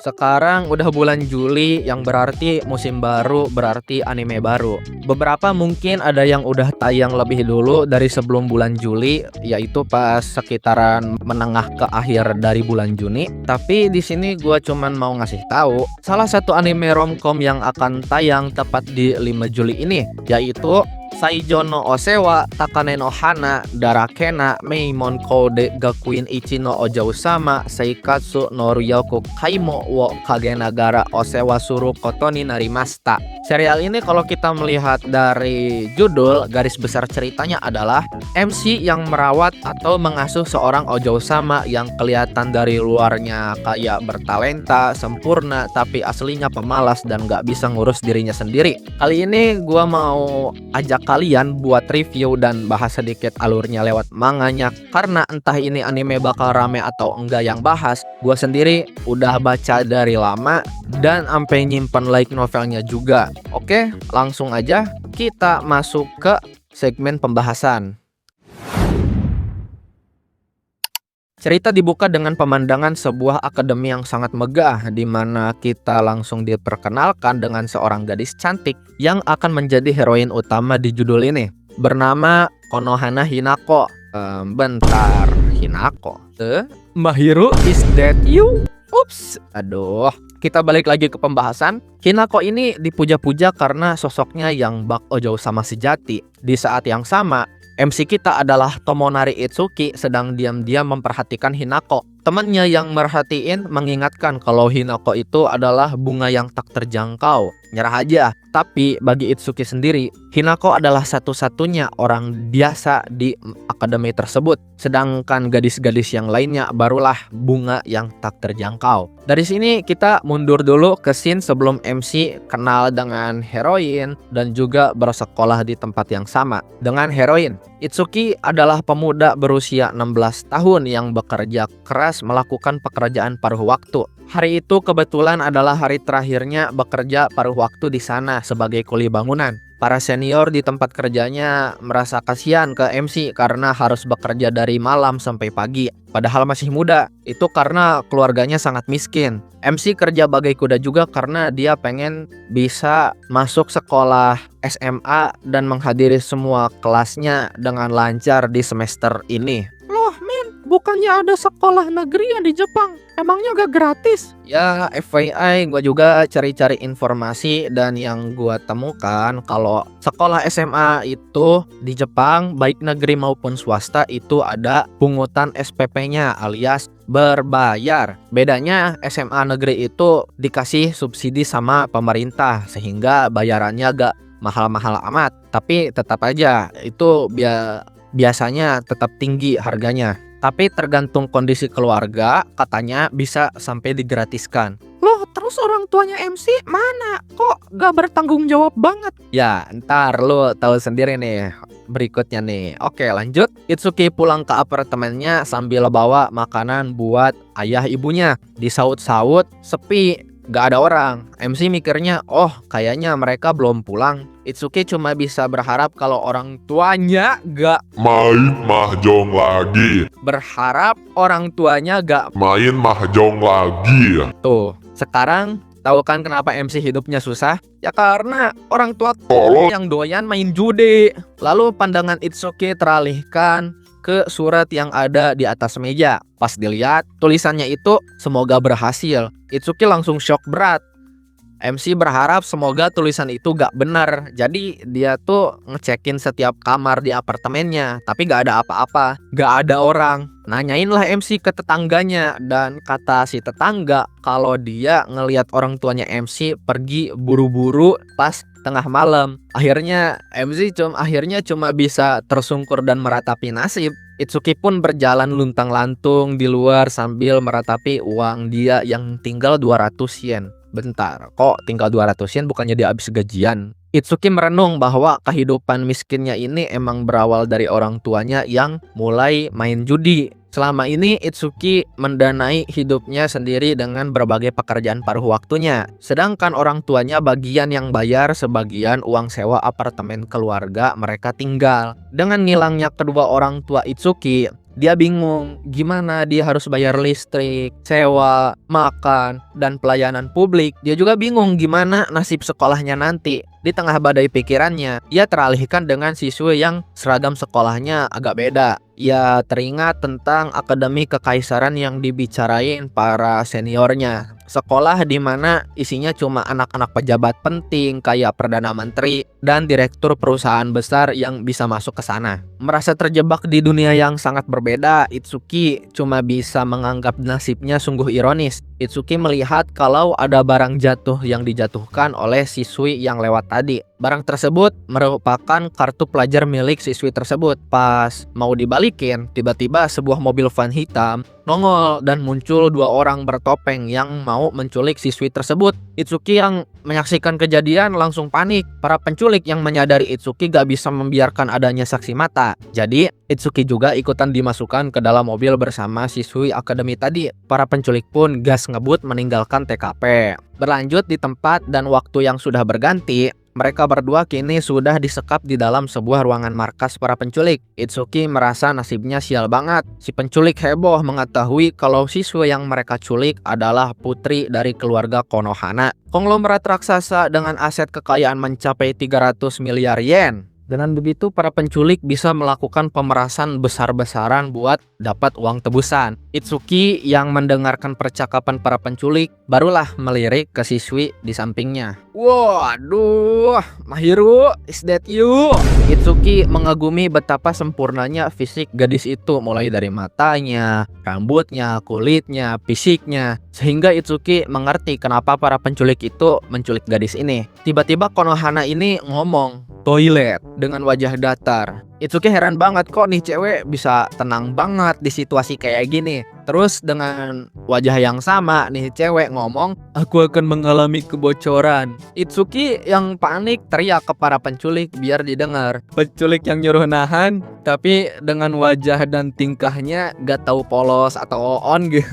Sekarang udah bulan Juli yang berarti musim baru, berarti anime baru. Beberapa mungkin ada yang udah tayang lebih dulu dari sebelum bulan Juli, yaitu pas sekitaran menengah ke akhir dari bulan Juni. Tapi di sini gua cuman mau ngasih tahu salah satu anime romcom yang akan tayang tepat di 5 Juli ini, yaitu Saijo no Osewa Takane no Hana Darakena Meimon Kode Gakuin Ichi no Ojousama Seikatsu no Ryoku Kaimo wo Kagenagara Osewa Suru Koto ni Narimashita. Serial ini kalau kita melihat dari judul, garis besar ceritanya adalah MC yang merawat atau mengasuh seorang Ojousama yang kelihatan dari luarnya kayak bertalenta, sempurna, tapi aslinya pemalas dan gak bisa ngurus dirinya sendiri. Kali ini gua mau ajak kalian buat review dan bahas sedikit alurnya lewat manganya, karena entah ini anime bakal rame atau enggak yang bahas, gua sendiri udah baca dari lama dan sampai nyimpen like novelnya juga. Oke, langsung aja kita masuk ke segmen pembahasan. Cerita dibuka dengan pemandangan sebuah akademi yang sangat megah, di mana kita langsung diperkenalkan dengan seorang gadis cantik yang akan menjadi heroin utama di judul ini, bernama Konohana Hinako. Bentar, Hinako? Mahiru, is that you? Ups, aduh. Kita balik lagi ke pembahasan. Hinako ini dipuja-puja karena sosoknya yang bak Ojousama sejati. Di saat yang sama, MC kita adalah Tomonari Itsuki sedang diam-diam memperhatikan Hinako. Temannya yang merhatiin mengingatkan kalau Hinako itu adalah bunga yang tak terjangkau. Nyerah aja. Tapi bagi Itsuki sendiri, Hinako adalah satu-satunya orang biasa di akademi tersebut. Sedangkan gadis-gadis yang lainnya barulah bunga yang tak terjangkau. Dari sini kita mundur dulu ke scene sebelum MC kenal dengan heroin dan juga bersekolah di tempat yang sama dengan heroin. Itsuki adalah pemuda berusia 16 tahun yang bekerja keras melakukan pekerjaan paruh waktu. Hari itu kebetulan adalah hari terakhirnya bekerja paruh waktu di sana sebagai kuli bangunan. Para senior di tempat kerjanya merasa kasihan ke MC karena harus bekerja dari malam sampai pagi. Padahal masih muda, itu karena keluarganya sangat miskin. MC kerja bagai kuda juga karena dia pengen bisa masuk sekolah SMA dan menghadiri semua kelasnya dengan lancar di semester ini. Loh men, bukannya ada sekolah negeri yang di Jepang? Emangnya gak gratis? Ya FYI gue juga cari-cari informasi dan yang gue temukan kalau sekolah SMA itu di Jepang baik negeri maupun swasta itu ada pungutan SPP-nya alias berbayar. Bedanya SMA negeri itu dikasih subsidi sama pemerintah sehingga bayarannya gak mahal-mahal amat. Tapi tetap aja itu biasanya tetap tinggi harganya. Tapi tergantung kondisi keluarga, katanya bisa sampai digratiskan. Loh, terus orang tuanya MC mana? Kok gak bertanggung jawab banget? Ya, ntar lo tahu sendiri nih berikutnya nih. Oke, lanjut. Itsuki pulang ke apartemennya sambil bawa makanan buat ayah ibunya. Disaut-saut, sepi, gak ada orang. MC mikirnya, oh kayaknya mereka belum pulang. Itsuki cuma bisa berharap kalau orang tuanya gak Main mahjong lagi. berharap orang tuanya gak Main mahjong lagi. tuh. Sekarang tahu kan kenapa MC hidupnya susah? Ya karena orang tua Tolong. yang doyan main judi. Lalu pandangan Itsuki teralihkan ke surat yang ada di atas meja. Pas dilihat tulisannya itu semoga berhasil. Itsuki langsung shock berat. MC berharap semoga tulisan itu gak benar. Jadi dia tuh ngecekin setiap kamar di apartemennya, tapi gak ada apa-apa, gak ada orang. Nanyainlah MC ke tetangganya, dan kata si tetangga kalau dia ngelihat orang tuanya MC pergi buru-buru pas tengah malam. Akhirnya MC cuma bisa tersungkur dan meratapi nasib. Itsuki pun berjalan luntang-lantung di luar sambil meratapi uang dia yang tinggal 200 yen. Bentar, kok tinggal 200 yen bukannya dia habis gajian? Itsuki merenung bahwa kehidupan miskinnya ini emang berawal dari orang tuanya yang mulai main judi. Selama ini Itsuki mendanai hidupnya sendiri dengan berbagai pekerjaan paruh waktunya. Sedangkan orang tuanya bagian yang bayar sebagian uang sewa apartemen keluarga mereka tinggal. Dengan ngilangnya kedua orang tua Itsuki, Dia bingung gimana dia harus bayar listrik, sewa, makan, dan pelayanan publik. Dia juga bingung gimana nasib sekolahnya nanti. Di tengah badai pikirannya, ia teralihkan dengan siswi yang seragam sekolahnya agak beda. Ia teringat tentang akademi kekaisaran yang dibicarain para seniornya. Sekolah di mana isinya cuma anak-anak pejabat penting kayak Perdana Menteri dan direktur perusahaan besar yang bisa masuk ke sana. Merasa terjebak di dunia yang sangat berbeda, Itsuki cuma bisa menganggap nasibnya sungguh ironis. Itsuki melihat kalau ada barang jatuh yang dijatuhkan oleh siswi yang lewat tadi. Barang tersebut merupakan kartu pelajar milik siswi tersebut. Pas mau dibalikin, tiba-tiba sebuah mobil van hitam nongol dan muncul dua orang bertopeng yang mau menculik siswi tersebut. Itsuki yang menyaksikan kejadian langsung panik. Para penculik yang menyadari Itsuki gak bisa membiarkan adanya saksi mata. Jadi Itsuki juga ikutan dimasukkan ke dalam mobil bersama siswi akademi tadi. Para penculik pun gas ngebut meninggalkan TKP. Berlanjut di tempat dan waktu yang sudah berganti, mereka berdua kini sudah disekap di dalam sebuah ruangan markas para penculik. Itsuki merasa nasibnya sial banget. Si penculik heboh mengetahui kalau siswa yang mereka culik adalah putri dari keluarga Konohana, konglomerat raksasa dengan aset kekayaan mencapai 300 miliar yen. Dengan begitu para penculik bisa melakukan pemerasan besar-besaran buat dapat uang tebusan. Itsuki yang mendengarkan percakapan para penculik barulah melirik ke siswi di sampingnya. Waduh, Mahiru, is that you? Itsuki mengagumi betapa sempurnanya fisik gadis itu, mulai dari matanya, rambutnya, kulitnya, fisiknya, sehingga Itsuki mengerti kenapa para penculik itu menculik gadis ini. Tiba-tiba Konohana ini ngomong, "Toilet," dengan wajah datar. Itsuki heran banget, kok nih cewek bisa tenang banget di situasi kayak gini. Terus dengan wajah yang sama nih cewek ngomong, "Aku akan mengalami kebocoran." Itsuki yang panik teriak ke para penculik biar didengar. Penculik yang nyuruh nahan, tapi dengan wajah dan tingkahnya gak tahu polos atau on gitu.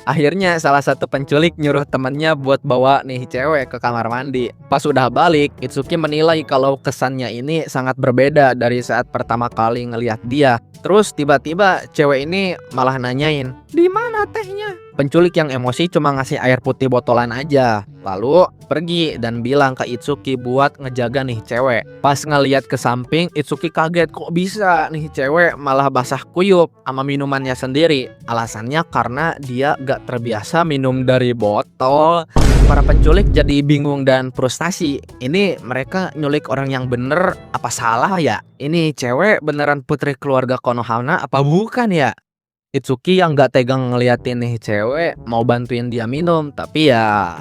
Akhirnya salah satu penculik nyuruh temannya buat bawa nih cewek ke kamar mandi. Pas udah balik, Itsuki menilai kalau kesannya ini sangat berbeda dari saat pertama kali ngelihat dia. Terus tiba-tiba cewek ini malah nanyain, "Di mana tehnya?" Penculik yang emosi cuma ngasih air putih botolan aja. Lalu pergi dan bilang ke Itsuki buat ngejaga nih cewek. Pas ngeliat ke samping, Itsuki kaget, kok bisa nih cewek malah basah kuyup sama minumannya sendiri. Alasannya karena dia gak terbiasa minum dari botol. Para penculik jadi bingung dan frustasi. Ini mereka nyulik orang yang bener, apa salah ya? Ini cewek beneran putri keluarga Konohana apa bukan ya? Itsuki yang gak tegang ngeliatin nih cewek mau bantuin dia minum, tapi ya...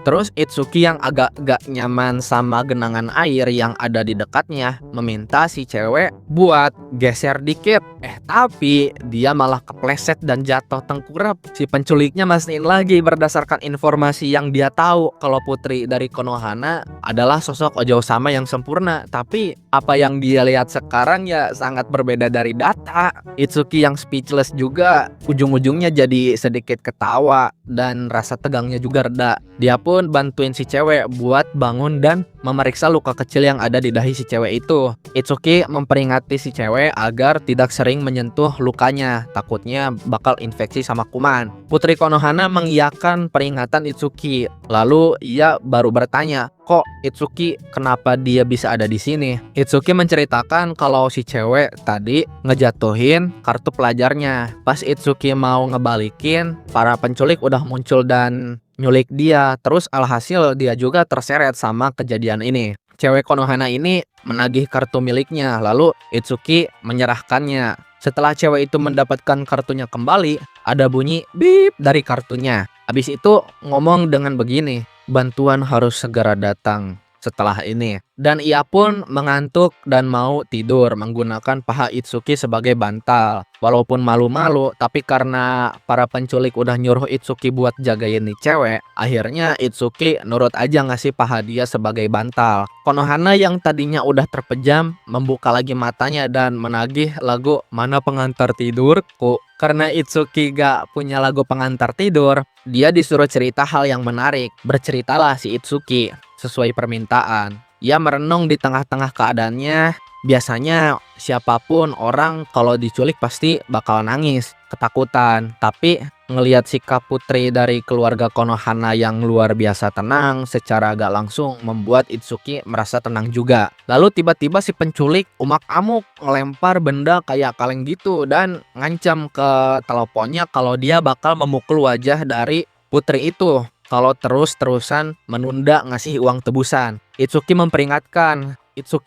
Terus Itsuki yang agak gak nyaman sama genangan air yang ada di dekatnya meminta si cewek buat geser dikit. Tapi dia malah kepleset dan jatuh tengkurap. Si penculiknya mastiin lagi berdasarkan informasi yang dia tahu kalau putri dari Konohana adalah sosok Ojousama yang sempurna. Tapi apa yang dia lihat sekarang ya sangat berbeda dari data. Itsuki yang speechless juga ujung-ujungnya jadi sedikit ketawa dan rasa tegangnya juga reda. Dia pun bantuin si cewek buat bangun dan memeriksa luka kecil yang ada di dahi si cewek itu. Itsuki memperingati si cewek agar tidak sering menyentuh lukanya, takutnya bakal infeksi sama kuman. Putri Konohana mengiyakan peringatan Itsuki. Lalu ia baru bertanya, "Kok Itsuki kenapa dia bisa ada di sini?" Itsuki menceritakan kalau si cewek tadi ngejatuhin kartu pelajarnya. Pas Itsuki mau ngebalikin, para penculik udah muncul dan nyulik dia. Terus alhasil dia juga terseret sama kejadian ini. Cewek Konohana ini menagih kartu miliknya, lalu Itsuki menyerahkannya. Setelah cewek itu mendapatkan kartunya kembali, ada bunyi bip dari kartunya. Habis itu ngomong dengan begini, "Bantuan harus segera datang setelah ini." Dan ia pun mengantuk dan mau tidur menggunakan paha Itsuki sebagai bantal. Walaupun malu-malu, tapi karena para penculik udah nyuruh Itsuki buat jagain nih cewek, akhirnya Itsuki nurut aja ngasih paha dia sebagai bantal. Konohana yang tadinya udah terpejam membuka lagi matanya dan menagih lagu "Mana Pengantar Tidurku". Karena Itsuki gak punya lagu pengantar tidur, dia disuruh cerita hal yang menarik. Berceritalah si Itsuki sesuai permintaan. Ia merenung di tengah-tengah keadaannya Biasanya siapapun orang kalau diculik pasti bakal nangis, ketakutan. Tapi ngelihat sikap putri dari keluarga Konohana yang luar biasa tenang secara gak langsung membuat Itsuki merasa tenang juga. Lalu tiba-tiba si penculik umak-amuk ngelempar benda kayak kaleng gitu dan ngancam ke teleponnya kalau dia bakal memukul wajah dari putri itu kalau terus-terusan menunda ngasih uang tebusan. Itsuki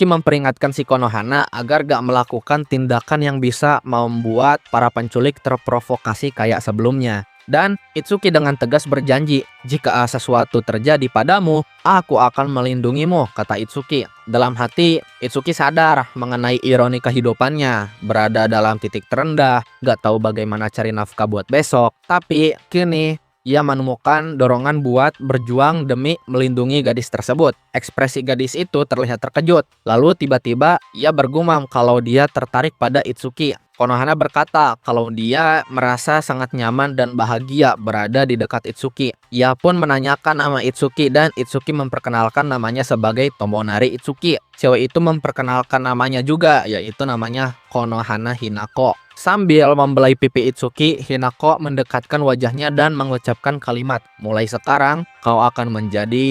memperingatkan si Konohana agar gak melakukan tindakan yang bisa membuat para penculik terprovokasi kayak sebelumnya. Dan Itsuki dengan tegas berjanji, jika sesuatu terjadi padamu, aku akan melindungimu, kata Itsuki. Dalam hati, Itsuki sadar mengenai ironi kehidupannya, berada dalam titik terendah, gak tahu bagaimana cari nafkah buat besok. Tapi kini ia menemukan dorongan buat berjuang demi melindungi gadis tersebut. Ekspresi gadis itu terlihat terkejut. Lalu tiba-tiba ia bergumam kalau dia tertarik pada Itsuki. Konohana berkata kalau dia merasa sangat nyaman dan bahagia berada di dekat Itsuki. Ia pun menanyakan nama Itsuki dan Itsuki memperkenalkan namanya sebagai Tomonari Itsuki. Cewek itu memperkenalkan namanya juga, yaitu namanya Konohana Hinako. Sambil membelai pipi Itsuki, Hinako mendekatkan wajahnya dan mengucapkan kalimat, mulai sekarang kau akan menjadi...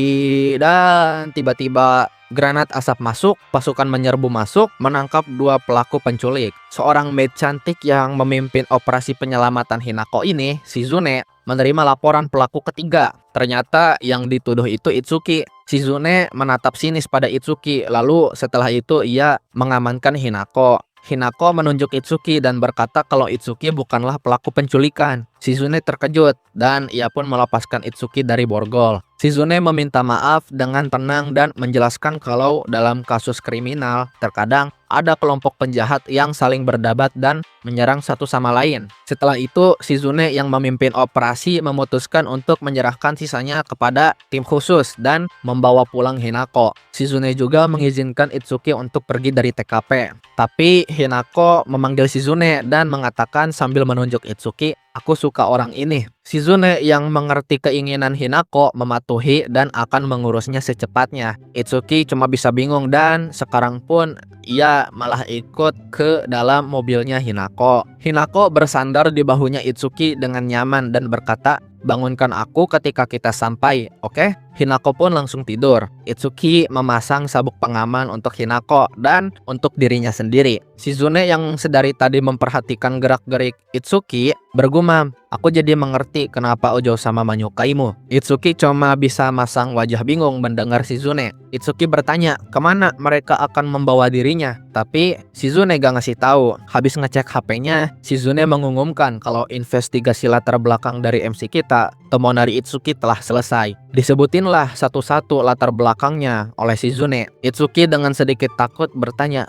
Dan tiba-tiba granat asap masuk, pasukan menyerbu masuk, menangkap dua pelaku penculik. Seorang maid cantik yang memimpin operasi penyelamatan Hinako ini, Shizune, menerima laporan pelaku ketiga. Ternyata yang dituduh itu Itsuki. Shizune menatap sinis pada Itsuki, lalu setelah itu ia mengamankan Hinako. Hinako menunjuk Itsuki dan berkata kalau Itsuki bukanlah pelaku penculikan. Shizune terkejut dan ia pun melepaskan Itsuki dari borgol. Shizune meminta maaf dengan tenang dan menjelaskan kalau dalam kasus kriminal terkadang ada kelompok penjahat yang saling berdebat dan menyerang satu sama lain. Setelah itu, Shizune yang memimpin operasi memutuskan untuk menyerahkan sisanya kepada tim khusus dan membawa pulang Hinako. Shizune juga mengizinkan Itsuki untuk pergi dari TKP. Tapi Hinako memanggil Shizune dan mengatakan sambil menunjuk Itsuki, "Aku suka orang ini." Shizune yang mengerti keinginan Hinako mematuhi dan akan mengurusnya secepatnya. Itsuki cuma bisa bingung dan sekarang pun ia malah ikut ke dalam mobilnya Hinako. Hinako bersandar di bahunya Itsuki dengan nyaman dan berkata, "Bangunkan aku ketika kita sampai, oke?" Hinako pun langsung tidur. Itsuki memasang sabuk pengaman untuk Hinako dan untuk dirinya sendiri. Shizune yang sedari tadi memperhatikan gerak-gerik Itsuki bergumam, "Aku jadi mengerti kenapa Ojo-sama menyukaimu." Itsuki cuma bisa masang wajah bingung mendengar Shizune. Itsuki bertanya kemana mereka akan membawa dirinya, tapi Shizune gak ngasih tahu. Habis ngecek HP-nya, Shizune mengumumkan kalau investigasi latar belakang dari MC kita, Tomonari Itsuki, telah selesai. Disebutinlah satu-satu latar belakangnya oleh Shizune. Itsuki dengan sedikit takut bertanya,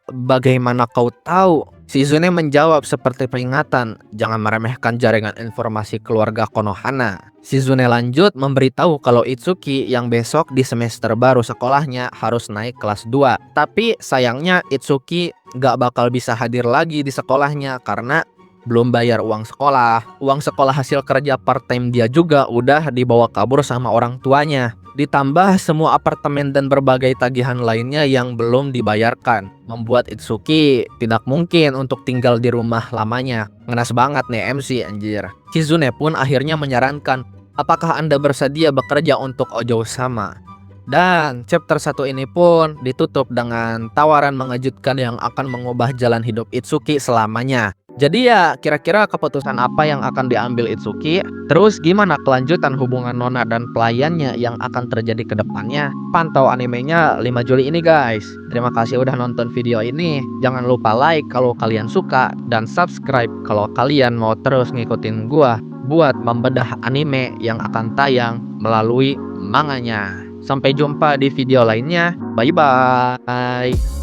bagaimana kau tahu?" Shizune menjawab seperti peringatan, "Jangan meremehkan jaringan informasi keluarga Konohana." Shizune lanjut memberitahu kalau Itsuki yang besok di semester baru sekolahnya harus naik kelas 2. Tapi sayangnya Itsuki gak bakal bisa hadir lagi di sekolahnya karena belum bayar uang sekolah. Uang sekolah hasil kerja part-time dia juga udah dibawa kabur sama orang tuanya. Ditambah semua apartemen dan berbagai tagihan lainnya yang belum dibayarkan, membuat Itsuki tidak mungkin untuk tinggal di rumah lamanya. Ngenes banget nih MC anjir. Shizune pun akhirnya menyarankan, "Apakah Anda bersedia bekerja untuk Ojo-sama?" Dan chapter 1 ini pun ditutup dengan tawaran mengejutkan yang akan mengubah jalan hidup Itsuki selamanya. Jadi ya kira-kira keputusan apa yang akan diambil Itsuki? Terus gimana kelanjutan hubungan Nona dan pelayannya yang akan terjadi ke depannya? Pantau animenya 5 Juli ini guys. Terima kasih udah nonton video ini. Jangan lupa like kalau kalian suka dan subscribe kalau kalian mau terus ngikutin gua buat membedah anime yang akan tayang melalui manganya. Sampai jumpa di video lainnya. Bye bye.